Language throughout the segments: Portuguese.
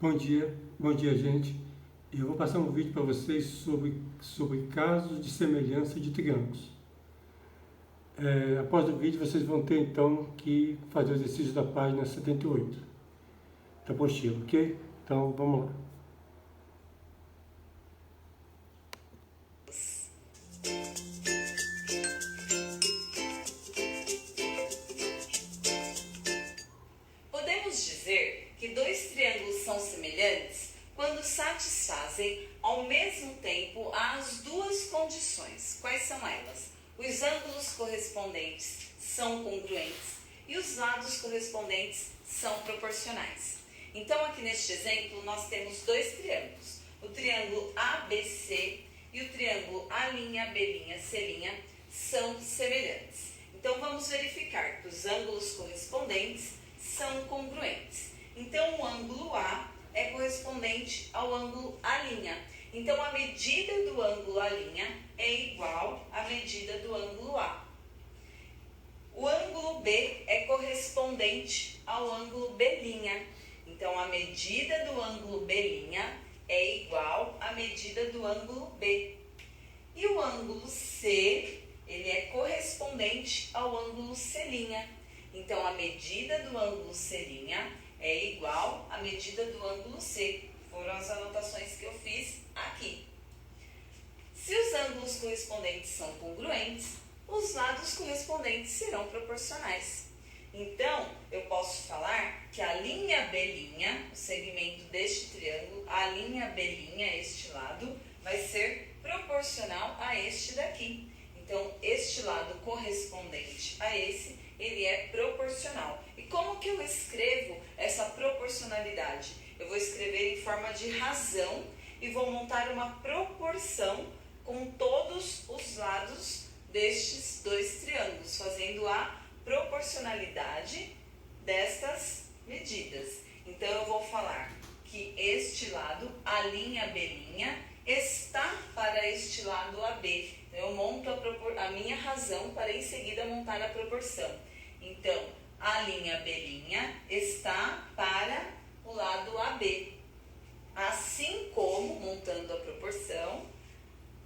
Bom dia, gente. Eu vou passar um vídeo para vocês sobre casos de semelhança de triângulos. Após o vídeo, vocês vão ter então que fazer o exercício da página 78 da apostila, ok? Então, vamos lá. Podemos dizer que dois triângulos são semelhantes quando satisfazem ao mesmo tempo as duas condições. Quais são elas? Os ângulos correspondentes são congruentes e os lados correspondentes são proporcionais. Então, aqui neste exemplo, nós temos dois triângulos. O triângulo ABC e o triângulo A'B'C' são semelhantes. Então, vamos verificar que os ângulos correspondentes são congruentes. Então, o ângulo A é correspondente ao ângulo A'. Então, a medida do ângulo A' é igual à medida do ângulo A. O ângulo B é correspondente ao ângulo B'. Então, a medida do ângulo B' é igual à medida do ângulo B. E o ângulo C, ele é correspondente ao ângulo C'. Então, a medida do ângulo C' é igual à medida do ângulo C. Foram as anotações que eu fiz aqui. Se os ângulos correspondentes são congruentes, os lados correspondentes serão proporcionais. Então, eu posso falar que a linha B', o segmento deste triângulo, a linha B', este lado, vai ser proporcional a este daqui. Então, este lado correspondente a esse, ele é proporcional. E como que eu escrevo essa proporcionalidade? Eu vou escrever em forma de razão e vou montar uma proporção com todos os lados destes dois triângulos, fazendo a proporcionalidade destas medidas. Então, eu vou falar que este lado, a linha B', está para este lado AB. Então, eu monto a minha razão para em seguida montar a proporção. Então, a linha B' está para o lado AB. Assim como, montando a proporção,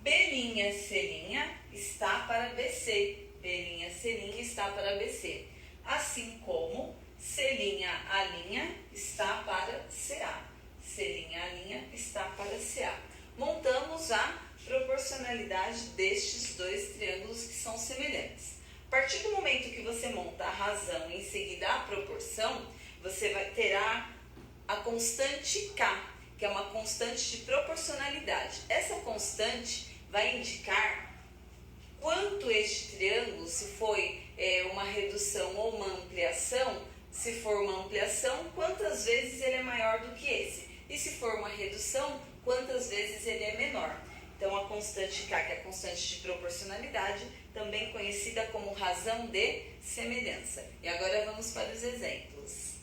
B'C' está para BC. B'C' está para BC. Assim como C'A' está para CA. C'A' está para CA. Montamos a proporcionalidade destes dois triângulos que são semelhantes. A partir do momento que você monta a razão e em seguida a proporção, você terá a constante K, que é uma constante de proporcionalidade. Essa constante vai indicar quanto este triângulo, se foi uma redução ou uma ampliação, se for uma ampliação, quantas vezes ele é maior do que esse. E se for uma redução, quantas vezes ele é menor. Então, a constante K, que é a constante de proporcionalidade, também conhecida como razão de semelhança. E agora vamos para os exemplos.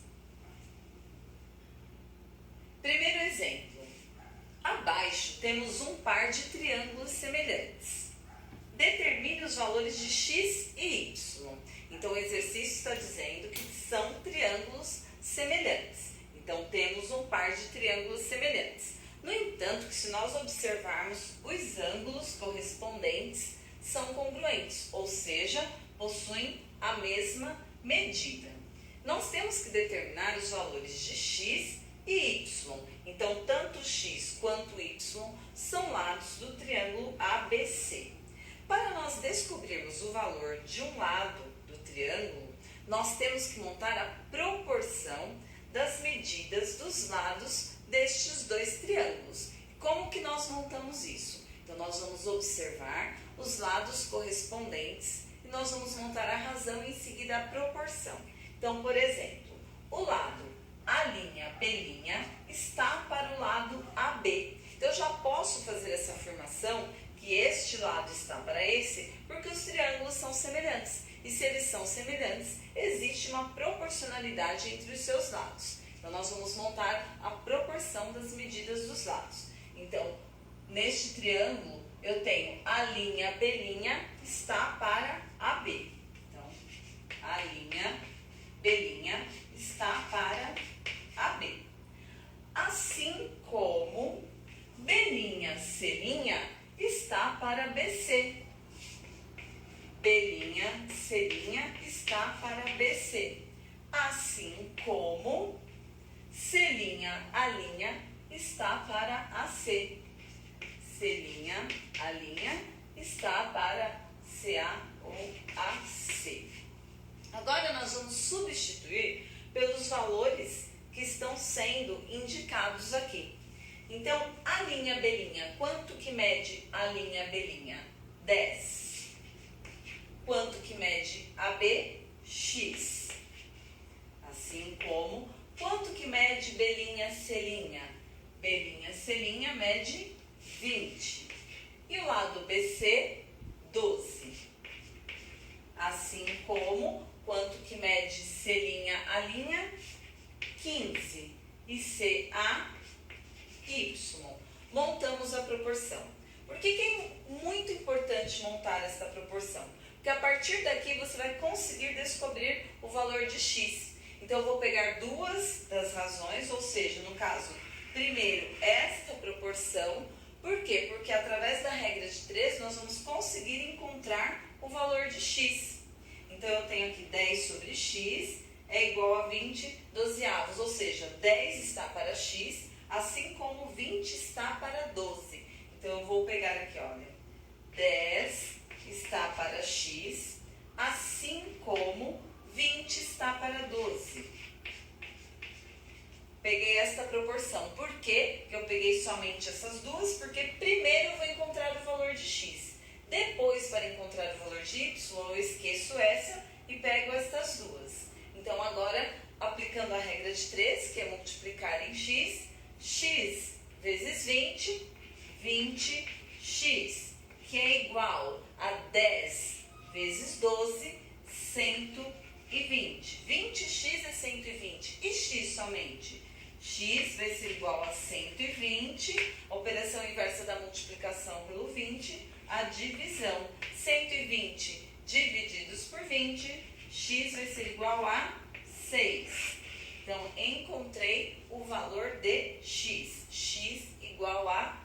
Primeiro exemplo. Abaixo temos um par de triângulos semelhantes. Determine os valores de x e y. Então, o exercício está dizendo que são triângulos semelhantes. Então, temos um par de triângulos semelhantes. No entanto, que se nós observarmos, os ângulos correspondentes são congruentes, ou seja, possuem a mesma medida. Nós temos que determinar os valores de x e y. Então, tanto x quanto y são lados do triângulo ABC. Para nós descobrirmos o valor de um lado do triângulo, nós temos que montar a proporção das medidas dos lados destes dois triângulos. Como que nós montamos isso? Então, nós vamos observar os lados correspondentes e nós vamos montar a razão e em seguida a proporção. Então, por exemplo, o lado A'B' está para o lado AB. Então, eu já posso fazer essa afirmação que este lado está para esse, porque os triângulos são semelhantes. E se eles são semelhantes, existe uma proporcionalidade entre os seus lados. Então, nós vamos montar a proporção das medidas dos lados. Então, neste triângulo, eu tenho A'B' está para AB. Então, A'B' está para AB. Assim C' está para BC. B', C' está para BC. Assim como C', A' está para AC. C', A' está para CA ou AC. Agora nós vamos substituir pelos valores que estão sendo indicados aqui. Então, A', B', quanto que mede A', B'? 10. Quanto que mede AB? X. Assim como, quanto que mede B', C'? B', C' mede 20. E o lado BC, 12. Assim como, quanto que mede C', A'? 15. E CA, Y. Montamos a proporção. Por que é muito importante montar essa proporção? Porque a partir daqui você vai conseguir descobrir o valor de x. Então eu vou pegar duas das razões, ou seja, no caso, primeiro esta proporção. Por quê? Porque através da regra de 3 nós vamos conseguir encontrar o valor de x. Então eu tenho aqui 10 sobre x é igual a 20 dozeavos, ou seja, 10 está para x, assim como 20 está para 12. Então eu vou pegar aqui, olha, 10 está para x, assim como 20 está para 12. Peguei esta proporção. Por quê que eu peguei somente essas duas? Porque primeiro eu vou encontrar o valor de x. Depois, para encontrar o valor de y, eu esqueço essa e pego estas duas. Então agora, aplicando a regra de 3, que é multiplicar em x, x vezes 20, 20x, que é igual a 10 vezes 12, 120. 20x é 120. E x somente? X vai ser igual a 120, a operação inversa da multiplicação pelo 20, a divisão. 120 divididos por 20, x vai ser igual a 6. Então, encontrei o valor de x. X igual a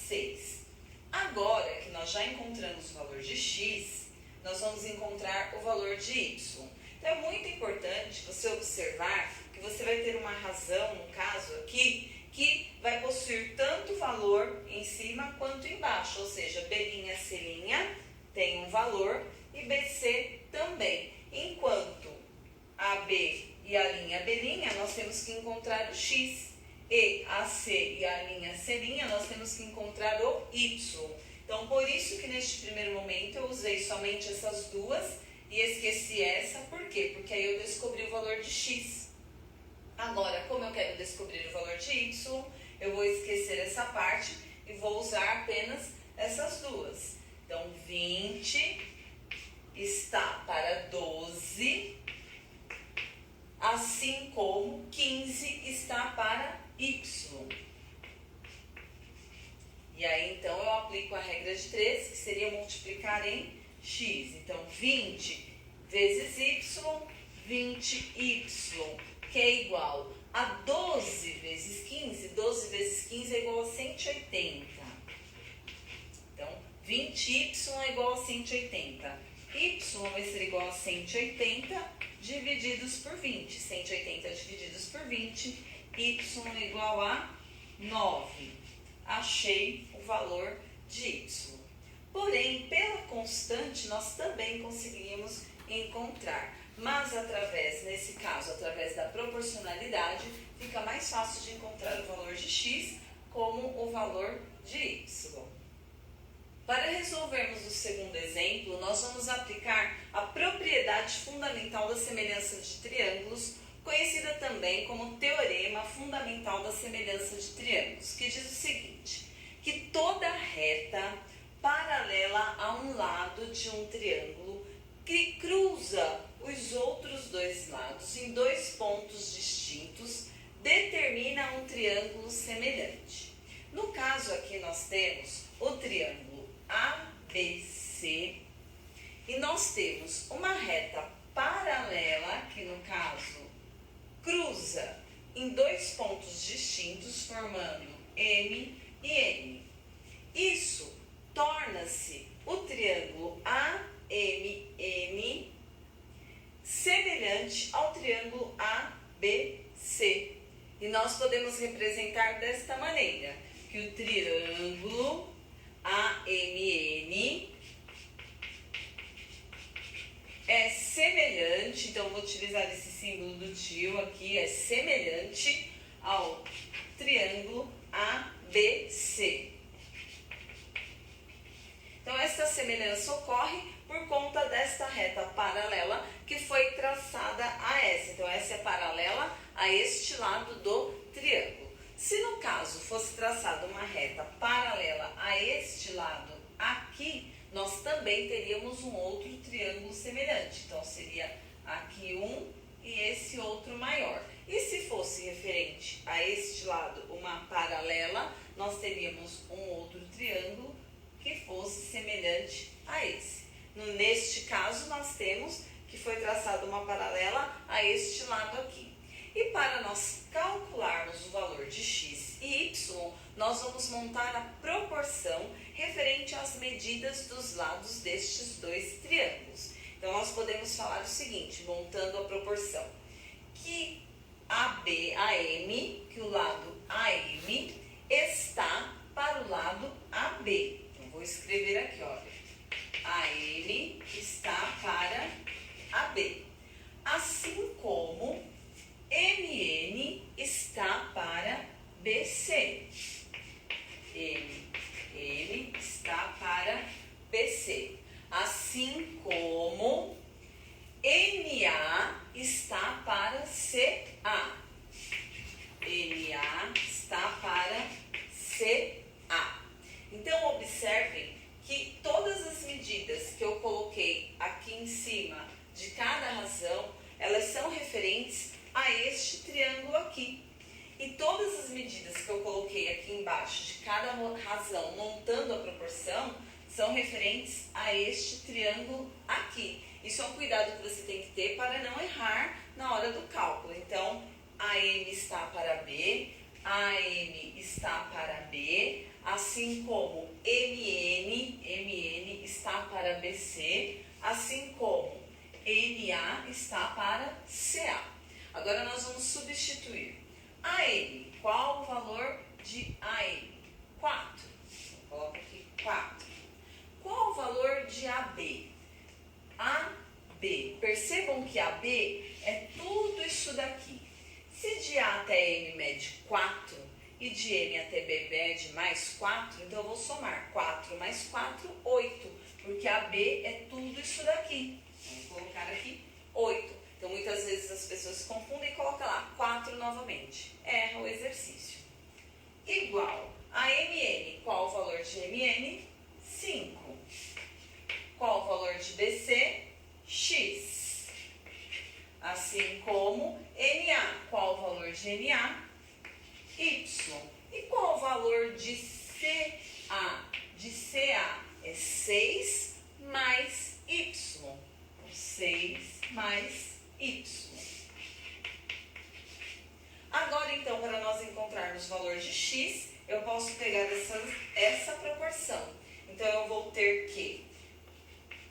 6. Agora que nós já encontramos o valor de x, nós vamos encontrar o valor de y. Então, é muito importante você observar que você vai ter uma razão, no caso aqui, que vai possuir tanto valor em cima quanto embaixo. Ou seja, B', C' tem um valor e BC também. Enquanto AB e A' B', nós temos que encontrar o x. E AC e A' C', nós temos que encontrar o y. Então, por isso que neste primeiro momento eu usei somente essas duas e esqueci essa. Por quê? Porque aí eu descobri o valor de x. Agora, como eu quero descobrir o valor de y, eu vou esquecer essa parte e vou usar apenas essas duas. Então, 20 está para 12, assim como 15 está para y. E aí, então, eu aplico a regra de 3, que seria multiplicar em x. Então, 20 vezes y, 20y, que é igual a 12 vezes 15. 12 vezes 15 é igual a 180. Então, 20y é igual a 180. Y vai ser igual a 180 divididos por 20. 180 divididos por 20. Y é igual a 9. Achei o valor de y. Porém, pela constante, nós também conseguiríamos encontrar. Mas nesse caso, através da proporcionalidade, fica mais fácil de encontrar o valor de x como o valor de y. Para resolvermos o segundo exemplo, nós vamos aplicar a propriedade fundamental da semelhança de triângulos, conhecida também como teorema fundamental da semelhança de triângulos, que diz o seguinte, que toda reta paralela a um lado de um triângulo que cruza os outros dois lados em dois pontos distintos determina um triângulo semelhante. No caso aqui nós temos o triângulo ABC e nós temos uma reta paralela, que no caso cruza em dois pontos distintos formando M e N. Isso torna-se o triângulo AMN semelhante ao triângulo ABC. E nós podemos representar desta maneira, que o triângulo AMN é semelhante, então vou utilizar esse símbolo do tio aqui, é semelhante ao triângulo ABC. Então esta semelhança ocorre por conta desta reta paralela que foi traçada a essa. Então essa é paralela a este lado do triângulo. Se no caso fosse traçada uma reta paralela a este lado aqui, nós também teríamos um outro triângulo semelhante. Então seria aqui um e esse outro maior. E se fosse referente a este lado uma paralela, nós teríamos um outro triângulo que fosse semelhante a esse. Neste caso, nós temos que foi traçada uma paralela a este lado aqui. E para nós calcularmos o valor de x e y, nós vamos montar a proporção referente às medidas dos lados destes dois triângulos. Então, nós podemos falar o seguinte, montando a proporção, que AM, que o lado AM, está para o lado AB. Então, vou escrever aqui, olha. AM está para AB. Assim como MN está para BC. MN está para BC. Assim como NA está para CA. NA está para CA. Então, observem que todas as medidas que eu coloquei aqui em cima de cada razão, elas são referentes a este triângulo aqui. E todas as medidas que eu coloquei aqui embaixo de cada razão, montando a proporção, são referentes a este triângulo aqui. Isso é um cuidado que você tem que ter para não errar na hora do cálculo. Então, AM está para B, AM está para B, assim como MN está para BC, assim como NA está para CA. Agora nós vamos substituir. AM, qual o valor de AM? 4. Coloca aqui 4. Qual o valor de AB? AB. Percebam que AB é tudo isso daqui. Se de A até M mede 4 e de M até B mede mais 4, então eu vou somar 4 mais 4, 8, porque AB é tudo isso daqui. Vamos colocar aqui 8. Então muitas vezes as pessoas se confundem e colocam lá 4 novamente. Erra o exercício. Igual a MN. Qual o valor de MN? 5. Qual o valor de BC? X. Assim como NA. Qual o valor de NA? Y. E qual o valor de CA? De CA é 6 mais Y. 6 mais Y. Agora, então, para nós encontrarmos o valor de x, eu posso pegar essa proporção. Então, eu vou ter que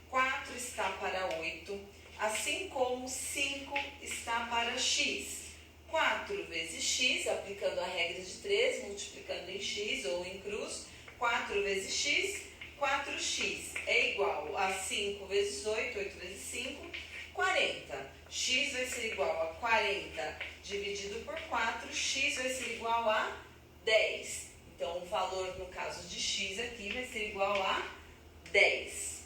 4 está para 8, assim como 5 está para x. 4 vezes x, aplicando a regra de 3, multiplicando em x ou em cruz, 4 vezes x, 4x é igual a 5 vezes 8, 8 vezes 5, 40. X vai ser igual a 40 dividido por 4, x vai ser igual a 10. Então, o valor, no caso de x aqui, vai ser igual a 10.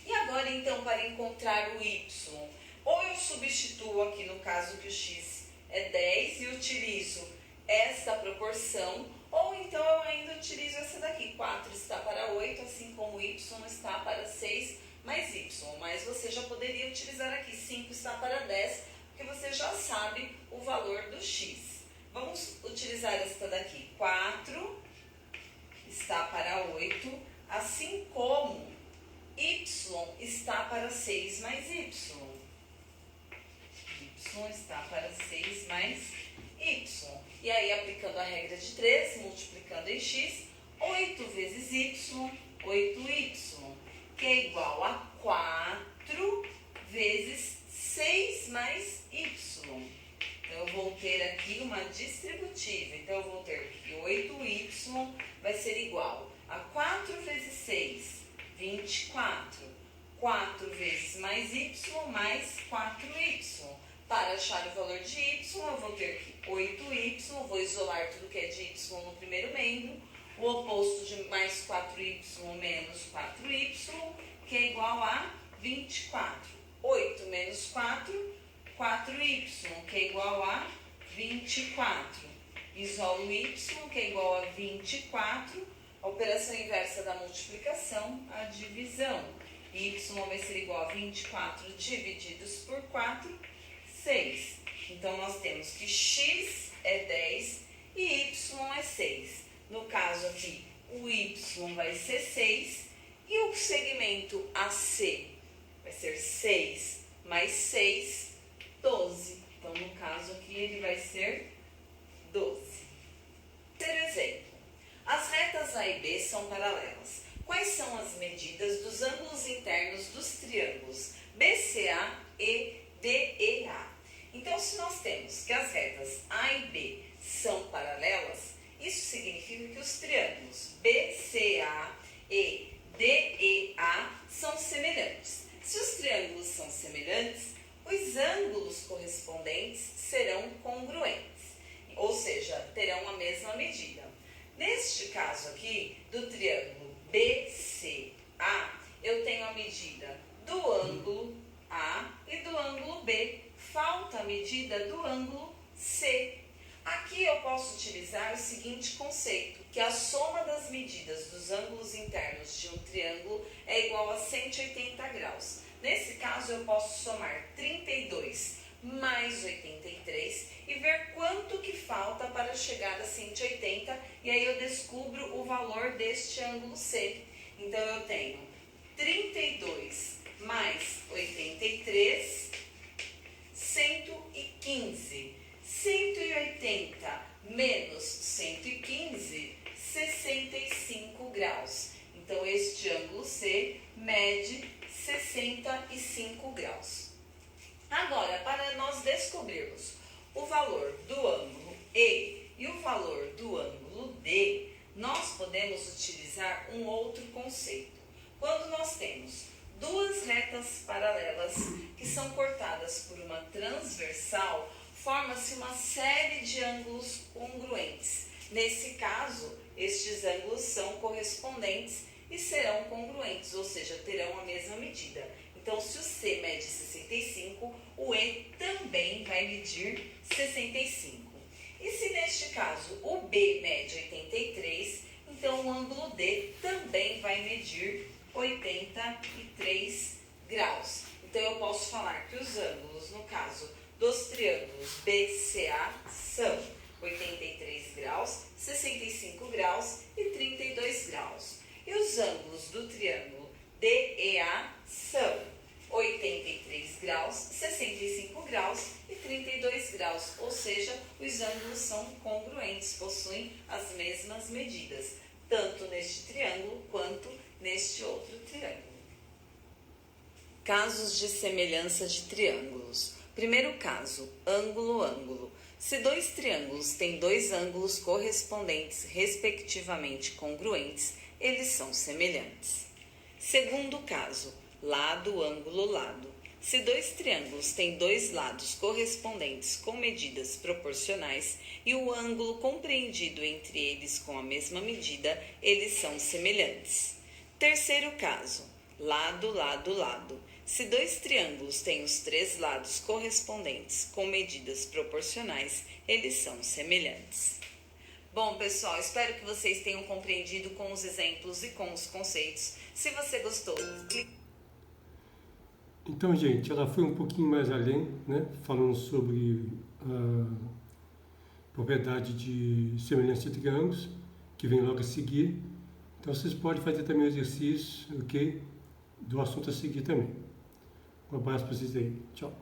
E agora, então, para encontrar o y, ou eu substituo aqui, no caso que o x é 10, e utilizo esta proporção, ou então eu ainda utilizo essa daqui, 4 está para 8, assim como y está para 6 mais y. Mas você já poderia utilizar aqui, 5 está para 10, porque você já sabe o valor do x. Vamos utilizar esta daqui, 4 está para 8, assim como y está para 6 mais y. Y está para 6 mais y. E aí, aplicando a regra de 3, multiplicando em x, 8 vezes y, 8y, que é igual a 4 vezes 6 mais y. Então, eu vou ter aqui uma distributiva. Então, eu vou ter que 8y vai ser igual a 4 vezes 6, 24. 4 vezes mais y mais 4y. Para achar o valor de y, eu vou ter que 8y, vou isolar tudo que é de y no primeiro membro. O oposto de mais 4y menos 4y, que é igual a 24. 8 menos 4, 4y, que é igual a 24. Isolo y, que é igual a 24. A operação inversa da multiplicação, a divisão. Y vai ser igual a 24 divididos por 4, 6. Então, nós temos que x é 10 e y é 6. No caso aqui, o y vai ser 6 e o segmento AC vai ser 6 mais 6, 12. Então, no caso aqui, ele vai ser 12. Terceiro exemplo. As retas A e B são paralelas. Quais são as medidas dos ângulos internos dos triângulos BCA e DEA? Então, se nós temos que as retas A e B são paralelas, isso significa que os triângulos BCA e DEA são semelhantes. Se os triângulos são semelhantes, os ângulos correspondentes serão congruentes, ou seja, terão a mesma medida. Neste caso aqui, do triângulo BCA, eu tenho a medida do ângulo A e do ângulo B. Falta a medida do ângulo C. Aqui eu posso utilizar o seguinte conceito, que a soma das medidas dos ângulos internos de um triângulo é igual a 180 graus. Nesse caso, eu posso somar 32 mais 83 e ver quanto que falta para chegar a 180, e aí eu descubro o valor deste ângulo C. Então, eu tenho 32 mais 83, 115. 180 menos 115, 65 graus. Então, este ângulo C mede 65 graus. Agora, para nós descobrirmos o valor do ângulo E e o valor do ângulo D, nós podemos utilizar um outro conceito. Quando nós temos duas retas paralelas que são cortadas por uma transversal, forma-se uma série de ângulos congruentes. Nesse caso, estes ângulos são correspondentes e serão congruentes, ou seja, terão a mesma medida. Então, se o C mede 65, o E também vai medir 65. E se neste caso o B mede 83, então o ângulo D também vai medir 83 graus. Então, eu posso falar que os ângulos, no caso dos triângulos BCA, são 83 graus, 65 graus e 32 graus. E os ângulos do triângulo DEA são 83 graus, 65 graus e 32 graus. Ou seja, os ângulos são congruentes, possuem as mesmas medidas, tanto neste triângulo quanto neste outro triângulo. Casos de semelhança de triângulos. Primeiro caso, ângulo-ângulo. Se dois triângulos têm dois ângulos correspondentes, respectivamente congruentes, eles são semelhantes. Segundo caso, lado, ângulo, lado. Se dois triângulos têm dois lados correspondentes com medidas proporcionais e o ângulo compreendido entre eles com a mesma medida, eles são semelhantes. Terceiro caso, lado, lado, lado. Se dois triângulos têm os três lados correspondentes com medidas proporcionais, eles são semelhantes. Bom, pessoal, espero que vocês tenham compreendido com os exemplos e com os conceitos. Se você gostou, clique. Então, gente, ela foi um pouquinho mais além, né? Falando sobre a propriedade de semelhança de triângulos, que vem logo a seguir. Então, vocês podem fazer também o exercício, ok? Do assunto a seguir também. Um abraço para vocês aí. Tchau.